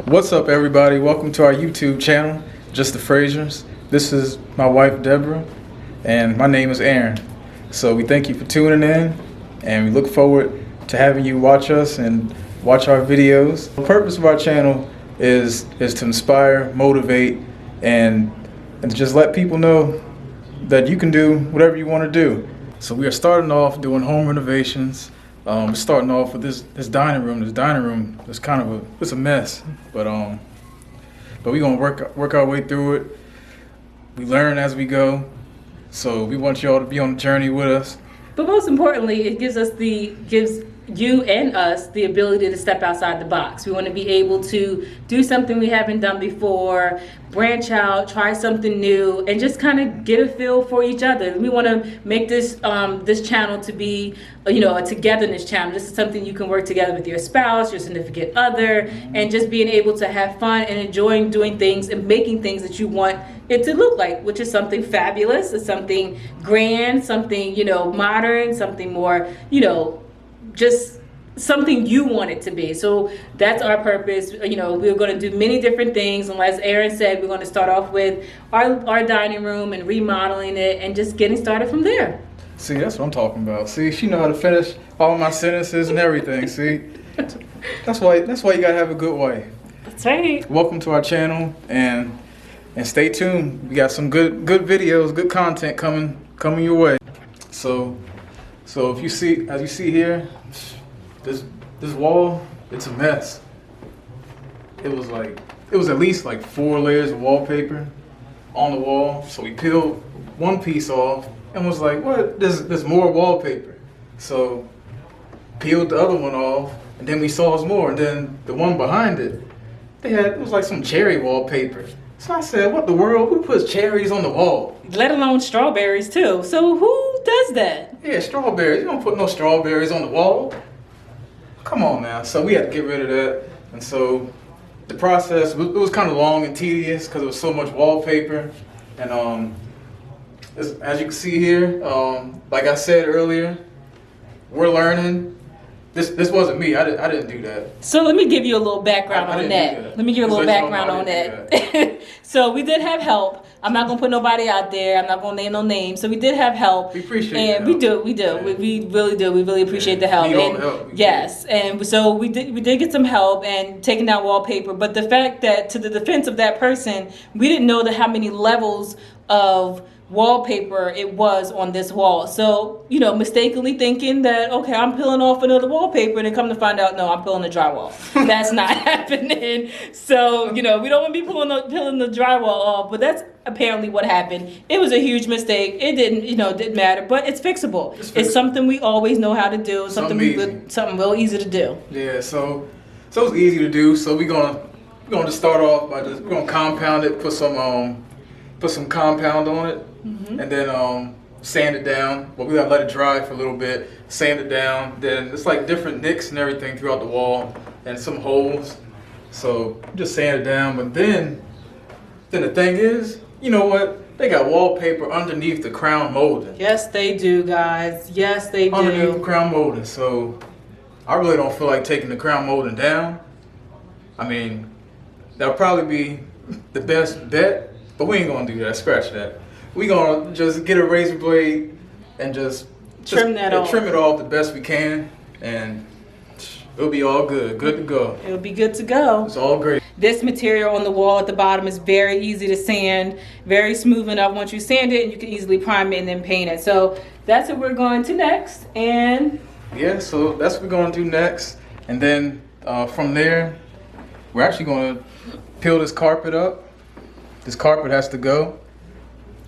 What's up, everybody? Welcome to our YouTube channel, Just the Frasers. This is my wife, Deborah, and my name is Aaron. So we thank you for tuning in, and we look forward to having you watch us and watch our videos. The purpose of our channel is to inspire, motivate, and to just let people know that you can do whatever you want to do. So we are starting off doing home renovations. We're starting off with this dining room. This dining room is kind of it's a mess, but we're gonna work our way through it. We learn as we go, so we want y'all to be on the journey with us. But most importantly, it gives you and us the ability to step outside the box. We want to be able to do something we haven't done before, branch out, try something new, and just kind of get a feel for each other. We want to make this channel to be, a togetherness channel. This is something you can work together with your spouse, your significant other, and just being able to have fun and enjoying doing things and making things that you want it to look like, which is something fabulous, it's something grand, something, modern, something more, just something you want it to be. So that's our purpose. We're going to do many different things, and as Aaron said, we're going to start off with our dining room and remodeling it and just getting started from there. See, that's what I'm talking about. See, she know how to finish all my sentences and everything. See, that's why you gotta have a good wife. That's right. Welcome to our channel, and stay tuned. We got some good videos, good content coming your way. So if you see, as you see here, this wall, it's a mess. It was at least like 4 layers of wallpaper on the wall. So we peeled one piece off and was like, what? There's more wallpaper. So peeled the other one off, and then we saw there's more. And then the one behind it, it was like some cherry wallpaper. So I said, what the world? Who puts cherries on the wall? Let alone strawberries too. So who does that? Yeah, strawberries. You don't put no strawberries on the wall. Come on now. So we had to get rid of that. And so the process, it was kind of long and tedious because there was so much wallpaper. And as you can see here, like I said earlier, we're learning. This wasn't me. I didn't do that. So let me give you a little background on that. Let me give you a little background on that. So we did have help. I'm not gonna put nobody out there. I'm not gonna name no names. So we did have help. We appreciate it. And we do. Yeah. We really do. We really appreciate the help. Need all the help. Yes. And so we did get some help and taking down wallpaper. But the fact that, to the defense of that person, we didn't know how many levels of wallpaper it was on this wall. So, mistakenly thinking that, okay, I'm peeling off another wallpaper, and then come to find out, no, I'm peeling the drywall. That's not happening. So, we don't want to be peeling the drywall off, but that's apparently what happened. It was a huge mistake. It didn't matter, but it's fixable. It's something we always know how to do, something real easy to do. Yeah, so it's easy to do. So we're gonna just start off by we're gonna compound it, put some compound on it, and then sand it down. Well, we gotta let it dry for a little bit, sand it down. Then it's like different nicks and everything throughout the wall and some holes. So just sand it down. But then the thing is, you know what? They got wallpaper underneath the crown molding. Yes, they do, guys. Yes, they do. Underneath the crown molding. So I really don't feel like taking the crown molding down. I mean, that'll probably be the best bet. But we ain't gonna do that. Scratch that. We gonna just get a razor blade and just trim it off the best we can, and it'll be all good to go. It'll be good to go. It's all great. This material on the wall at the bottom is very easy to sand, very smooth enough. Once you sand it, you can easily prime it and then paint it. So that's what we're going to next. And yeah, so that's what we're gonna do next, and then from there, we're actually gonna peel this carpet up. This carpet has to go.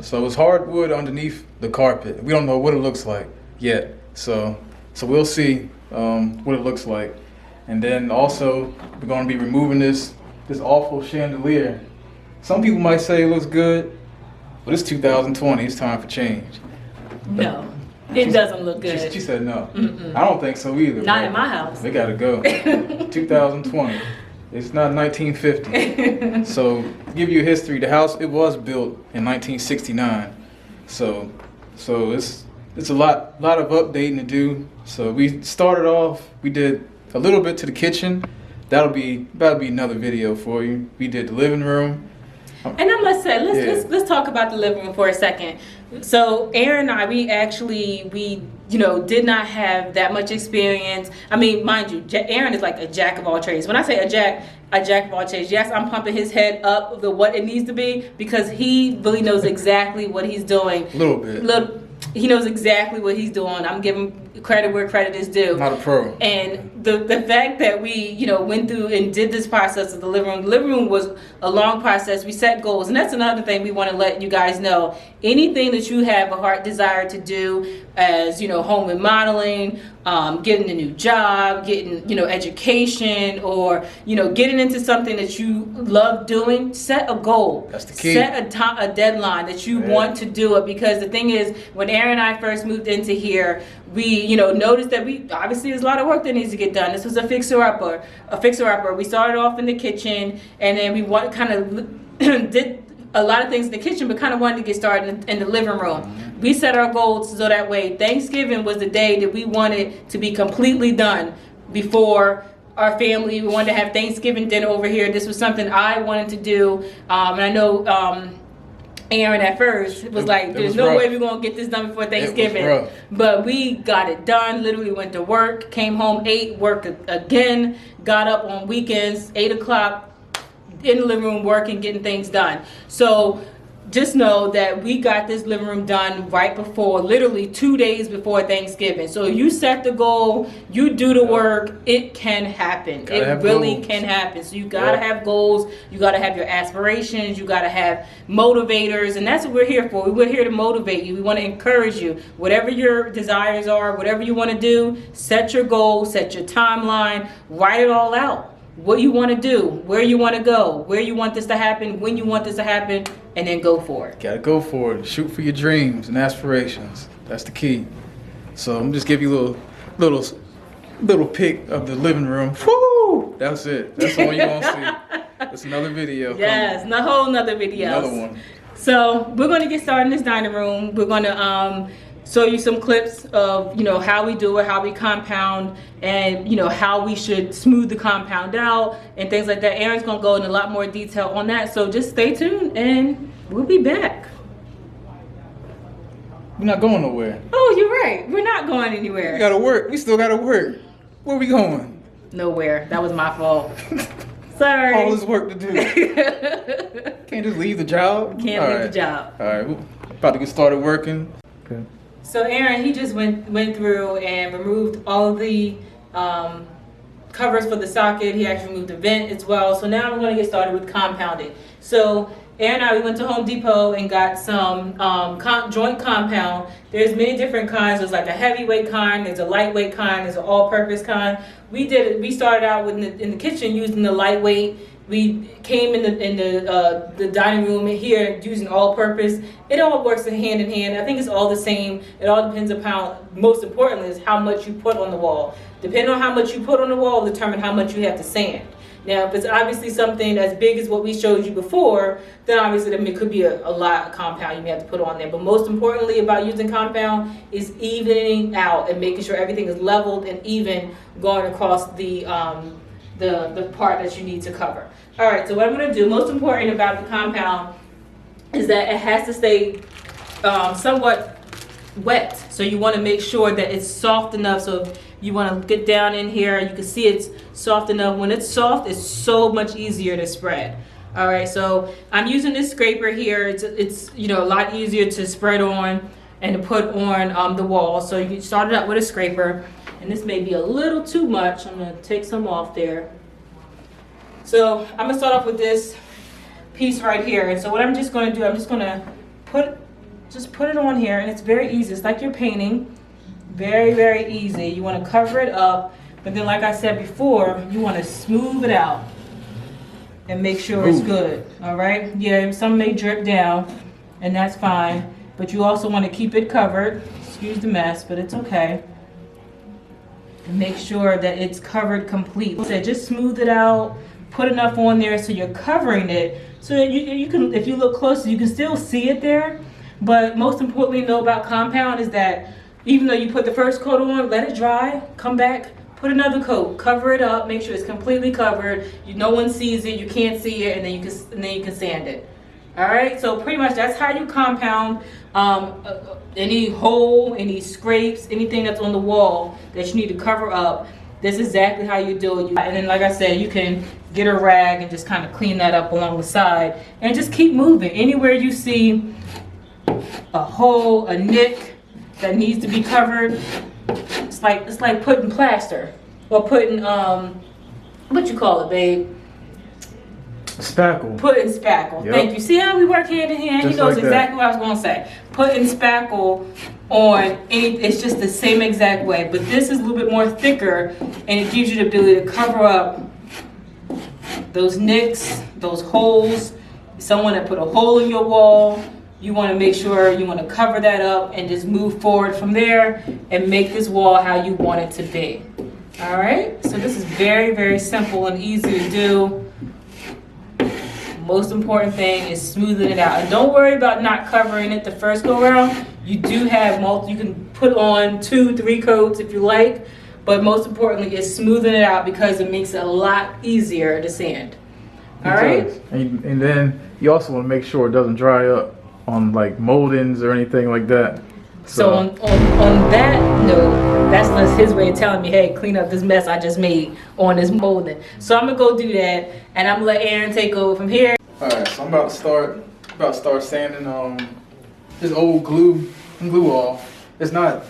So it's hardwood underneath the carpet. We don't know what it looks like yet. So we'll see what it looks like. And then also we're going to be removing this awful chandelier. Some people might say it looks good, but it's 2020. It's time for change. No, it doesn't look good. She said no. I don't think so either. Not in my house. They got to go. 2020. It's not 1950. So, to give you a history, the house, it was built in 1969. So it's a lot of updating to do. So we started off, we did a little bit to the kitchen, that'll be another video for you. We did the living room. And I must say, let's talk about the living room for a second. So Aaron and I, we did not have that much experience. I mean, mind you, Aaron is like a jack of all trades. When I say a jack of all trades, yes, I'm pumping his head up the what it needs to be, because he really knows exactly what he's doing. A little bit. He knows exactly what he's doing. I'm giving credit where credit is due. Not a pro. And the fact that we, went through and did this process of the living room was a long process. We set goals. And that's another thing we want to let you guys know. Anything that you have a heart desire to do as, home remodeling, getting a new job, getting, education, or, getting into something that you love doing, set a goal. That's the key. Set a deadline that you want to do it. Because the thing is, when Aaron and I first moved into here, we, noticed that obviously there's a lot of work that needs to get done. This was a fixer-upper. We started off in the kitchen, and then we kind of did a lot of things in the kitchen, but kind of wanted to get started in the living room. We set our goals so that way Thanksgiving was the day that we wanted to be completely done before our family. We wanted to have Thanksgiving dinner over here. This was something I wanted to do, and I know Aaron at first was like, there's no way we're going to get this done before Thanksgiving. But we got it done. Literally went to work, came home, ate, worked again, got up on weekends, 8 o'clock, in the living room working, getting things done. So just know that we got this living room done right before, literally 2 days before Thanksgiving. So you set the goal, you do the work, it can happen. It really can happen. So you gotta have goals, you gotta have your aspirations, you gotta have motivators, and that's what we're here for. We're here to motivate you. We want to encourage you. Whatever your desires are, whatever you want to do, set your goal, set your timeline, write it all out. What you want to do, where you want to go, where you want this to happen, when you want this to happen, and then go for it. Gotta go for it. Shoot for your dreams and aspirations. That's the key. So I'm just give you a little pic of the living room. Woo! That's it. That's all you're gonna see. That's another video. Yes, a whole nother video. Another one. So we're gonna get started in this dining room. We're gonna show you some clips of how we do it, how we compound, and how we should smooth the compound out and things like that. Aaron's gonna go in a lot more detail on that, so just stay tuned and we'll be back. We're not going nowhere. Oh, you're right, we're not going anywhere. We gotta work. We still gotta work. Where we going? Nowhere. That was my fault. Sorry. All this work to do. Can't just leave the job. Can't leave the job. All right, we're about to get started working. Okay. So Aaron, he just went through and removed all of the covers for the socket. He actually removed the vent as well. So now we're going to get started with compounding. So Aaron and I, we went to Home Depot and got some joint compound. There's many different kinds. There's like a heavyweight kind, there's a lightweight kind, there's an all-purpose kind. We started out in the kitchen using the lightweight. We came in the dining room here using all-purpose. It all works hand in hand. I think it's all the same. It all depends upon, most importantly, is how much you put on the wall. Depending on how much you put on the wall will determine how much you have to sand. Now, if it's obviously something as big as what we showed you before, then obviously it could be a lot of compound you may have to put on there. But most importantly about using compound is evening out and making sure everything is leveled and even going across the part that you need to cover. All right, so what I'm going to do, most important about the compound is that it has to stay somewhat wet. So you want to make sure that it's soft enough. So you want to get down in here, you can see it's soft enough. When it's soft, it's so much easier to spread. All right, so I'm using this scraper here. It's a lot easier to spread on and to put on the wall. So you start it out with a scraper, and this may be a little too much. I'm going to take some off there. So I'm going to start off with this piece right here. And so what I'm just going to do, I'm just going to put it on here, and it's very easy. It's like you're painting. Very, very easy. You want to cover it up, but then like I said before, you want to smooth it out and make sure it's good. All right? Yeah, some may drip down, and that's fine, but you also want to keep it covered. Excuse the mess, but it's okay. And make sure that it's covered completely. So just smooth it out. Put enough on there so you're covering it. So that you can, if you look closer, you can still see it there. But most importantly, know about compound is that even though you put the first coat on, let it dry, come back, put another coat, cover it up, make sure it's completely covered. No one sees it, you can't see it, and then you can sand it. All right, so pretty much that's how you compound any hole, any scrapes, anything that's on the wall that you need to cover up. This is exactly how you do it. And then, like I said, you can get a rag and just kind of clean that up along the side and just keep moving. Anywhere you see a hole, a nick that needs to be covered, it's like putting plaster or putting what you call it, babe? Spackle. Putting spackle. Yep. Thank you. See how we work hand in hand? Just He knows like exactly what I was going to say. Putting spackle on any, it's just the same exact way, but this is a little bit more thicker, and it gives you the ability to cover up those nicks, those holes. Someone that put a hole in your wall, you want to make sure you want to cover that up and just move forward from there and make this wall how you want it to be. All right, so this is very, very simple and easy to do. Most important thing is smoothing it out. And don't worry about not covering it the first go around. You do have you can put on 2, 3 coats if you like, but most importantly is smoothing it out because it makes it a lot easier to sand. All right? And then you also want to make sure it doesn't dry up on like moldings or anything like that. So on that note, that's his way of telling me, hey, clean up this mess I just made on this molding. So I'm gonna go do that, and I'm gonna let Aaron take over from here. All right, so I'm about to start sanding this old glue off. It's not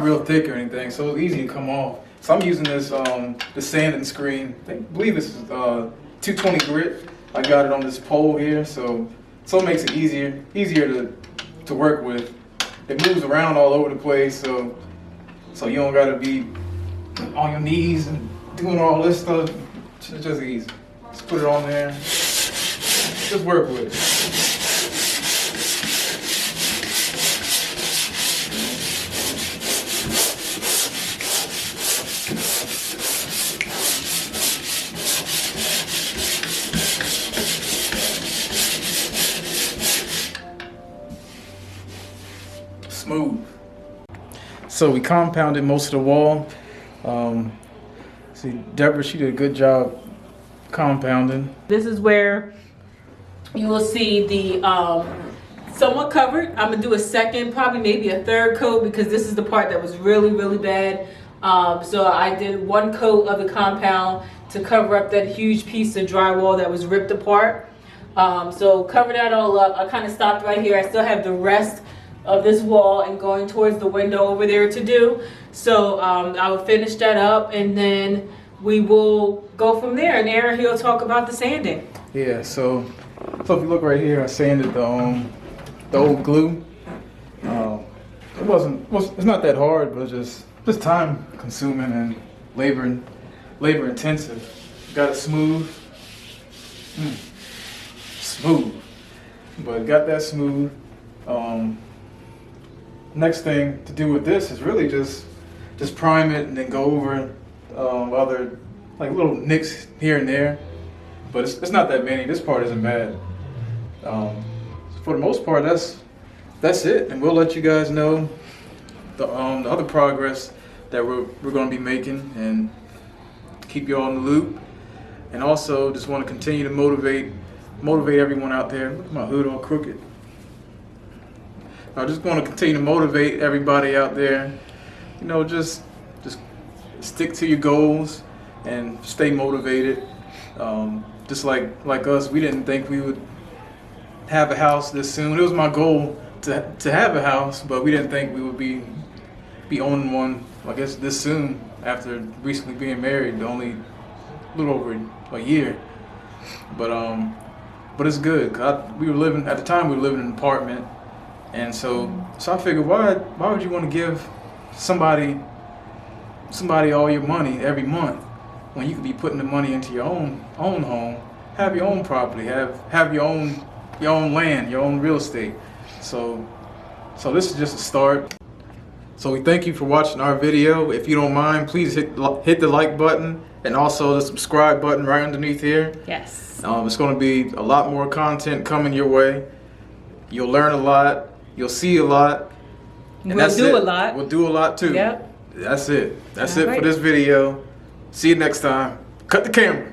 real thick or anything, so it's easy to come off. So I'm using this the sanding screen. I believe this is 220 grit. I got it on this pole here, so it makes it easier to work with. It moves around all over the place, so you don't gotta be on your knees and doing all this stuff. It's just easy. Just put it on there. Just work with it. Smooth. So we compounded most of the wall. See, Deborah, she did a good job compounding. This is where you will see the somewhat covered. I'm gonna do a second, probably maybe a third coat, because this is the part that was really, really bad. So I did 1 coat of the compound to cover up that huge piece of drywall that was ripped apart. So cover that all up. I kind of stopped right here. I still have the rest of this wall and going towards the window over there to do. So I will finish that up, and then we will go from there. And Aaron, he'll talk about the sanding. Yeah, so if you look right here, I sanded the old glue. It's not that hard, but it's just time consuming and labor intensive. Got it smooth, but got that smooth. Next thing to do with this is really just prime it and then go over other like little nicks here and there, but it's not that many. This part isn't bad. For the most part, that's it, and we'll let you guys know the other progress that we're going to be making and keep you all in the loop. And also just want to continue to motivate everyone out there. Look at my hood all crooked. I just want to continue to motivate everybody out there. You know, just stick to your goals and stay motivated. Just like us, we didn't think we would have a house this soon. It was my goal to have a house, but we didn't think we would be owning one, I guess, this soon after recently being married, only a little over a year. But it's good. We were living at the time. We were living in an apartment, and so I figured, why would you want to give somebody all your money every month when you could be putting the money into your own home, have your own property, have your own land, your own real estate. So this is just a start. So we thank you for watching our video. If you don't mind, please hit the like button and also the subscribe button right underneath here. Yes. It's going to be a lot more content coming your way. You'll learn a lot. You'll see a lot. And We'll do a lot. We'll do a lot too. Yep. That's it. That's All it right. for this video. See you next time. Cut the camera.